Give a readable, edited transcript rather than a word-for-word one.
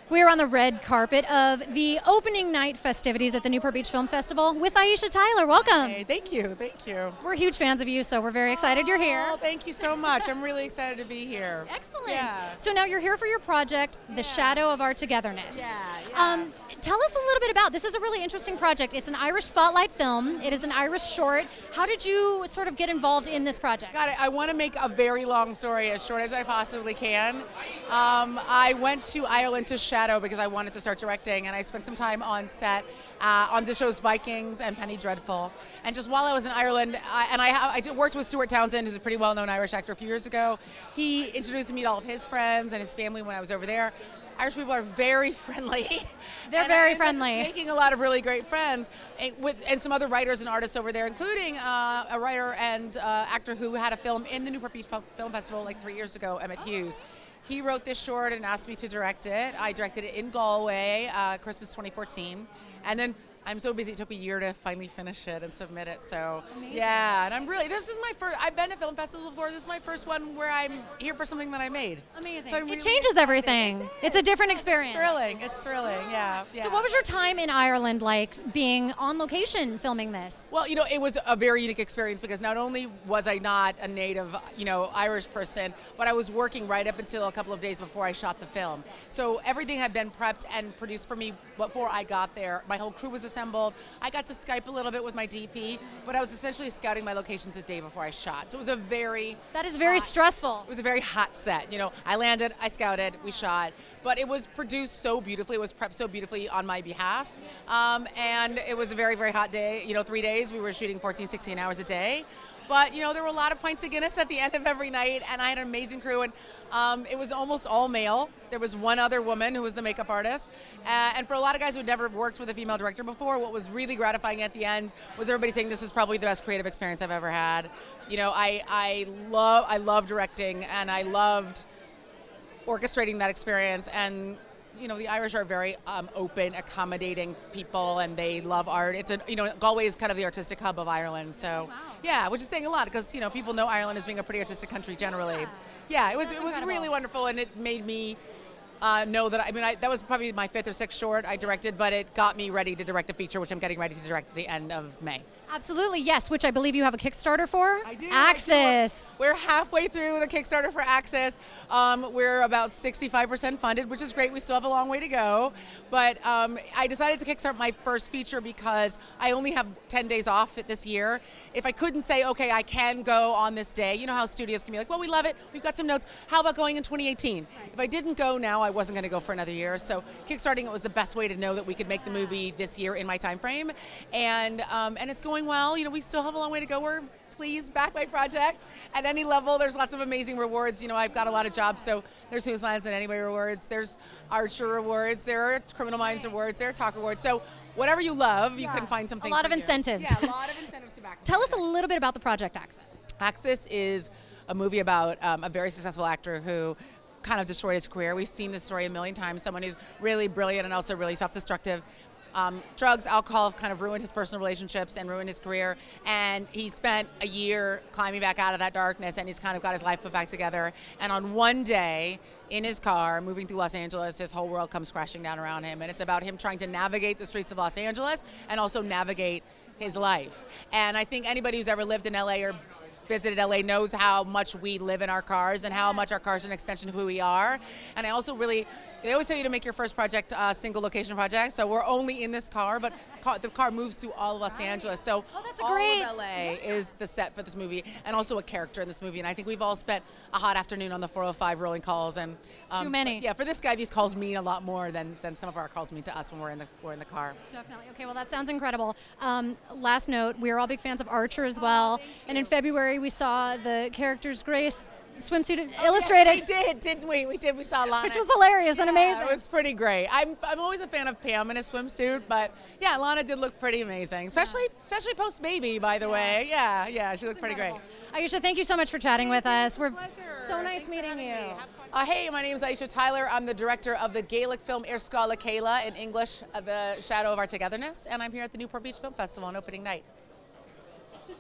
We are on the red carpet of the opening night festivities at the Newport Beach Film Festival with Aisha Tyler. Welcome. Hey, thank you. We're huge fans of you, so we're very excited you're here. Oh, thank you so much. I'm really excited to be here. Excellent. Yeah. So now you're here for your project, The Shadow of Our Togetherness. Yeah. Tell us a little bit about this. Is a really interesting project. It's an Irish spotlight film. It is an Irish short. How did you sort of get involved in this project? Got it. I want to make a very long story as short as I possibly can. I went to Ireland to shadow because I wanted to start directing, and I spent some time on set on the shows Vikings and Penny Dreadful. And just while I was in Ireland, I worked with Stuart Townsend, who's a pretty well-known Irish actor, a few years ago. He introduced me to all of his friends and his family when I was over there. Irish people are very friendly. They're very friendly. Making a lot of really great friends, and some other writers and artists over there, including a writer and actor who had a film in the Newport Beach Film Festival like 3 years ago, Emmett Hughes. He wrote this short and asked me to direct it. I directed it in Galway, Christmas 2014, and then I'm so busy, it took me a year to finally finish it and submit it, so amazing. Yeah, and this is my first, I've been to film festivals before, this is my first one where I'm here for something that I made. Amazing. So it really changes everything. It's a different experience. It's thrilling, yeah. So what was your time in Ireland like, being on location filming this? Well, it was a very unique experience because not only was I not a native, Irish person, but I was working right up until a couple of days before I shot the film. So everything had been prepped and produced for me before I got there. My whole crew was assembled. I got to Skype a little bit with my DP, but I was essentially scouting my locations a day before I shot. So it was That is very stressful. It was a very hot set. I landed, I scouted, we shot, but it was produced so beautifully, it was prepped so beautifully on my behalf. And it was a very, very hot day. 3 days, we were shooting 14, 16 hours a day. But, there were a lot of pints of Guinness at the end of every night, and I had an amazing crew, and it was almost all male. There was one other woman who was the makeup artist. And for a lot of guys who had never worked with a female director before, what was really gratifying at the end was everybody saying this is probably the best creative experience I've ever had. I love directing, and I loved orchestrating that experience, and the Irish are very open, accommodating people, and they love art. It's Galway is kind of the artistic hub of Ireland, so wow. Yeah, which is saying a lot because people know Ireland as being a pretty artistic country generally. Yeah, it was really wonderful, and it made me know that that was probably my 5th or 6th short I directed, but it got me ready to direct a feature, which I'm getting ready to direct at the end of May. Absolutely, yes, which I believe you have a Kickstarter for? I do. Access. We're halfway through the Kickstarter for Access. We're about 65% funded, which is great. We still have a long way to go. But I decided to kickstart my first feature because I only have 10 days off this year. If I couldn't say, okay, I can go on this day, you know how studios can be like, well, we love it, we've got some notes, how about going in 2018? Right. If I didn't go now, I wasn't going to go for another year. So kickstarting it was the best way to know that we could make the movie this year in my time frame. And it's going well. We still have a long way to go. Please back my project at any level. There's lots of amazing rewards. I've got a lot of jobs, so there's Whose Lines and Anyway rewards, there's Archer rewards, there are Criminal Minds rewards, there are Talk rewards. So whatever you love, you can find something. A lot of you. incentives. Yeah, a lot of incentives to back. Tell us a little bit about the project Access. Access is a movie about a very successful actor who kind of destroyed his career. We've seen this story a million times. Someone who's really brilliant and also really self-destructive. Drugs, alcohol have kind of ruined his personal relationships and ruined his career, and he spent a year climbing back out of that darkness, and he's kind of got his life put back together. And on one day, in his car, moving through Los Angeles, his whole world comes crashing down around him, and it's about him trying to navigate the streets of Los Angeles and also navigate his life. And I think anybody who's ever lived in LA or visited LA knows how much we live in our cars and how much our cars are an extension of who we are. And I also they always tell you to make your first project a single location project. So we're only in this car, but the car moves through all of Los Angeles. So that's all great. of LA is the set for this movie, and also a character in this movie. And I think we've all spent a hot afternoon on the 405 rolling calls. And too many. Yeah, for this guy, these calls mean a lot more than some of our calls mean to us when we're in the car. Definitely. Okay, well, that sounds incredible. Last note, we are all big fans of Archer as well. And in February, we saw the character's Grace swimsuit illustrated. Yes, we did, didn't we? We did. We saw Lana. Which was hilarious and amazing. It was pretty great. I'm always a fan of Pam in a swimsuit, but yeah, Lana did look pretty amazing, especially post baby, by the way. Yeah, she looked pretty great. Aisha, thank you so much for chatting with us. We're pleasure. So nice meeting you. Hey, my name is Aisha Tyler. I'm the director of the Gaelic film Ir Scala Céile, in English, The Shadow of Our Togetherness, and I'm here at the Newport Beach Film Festival on opening night.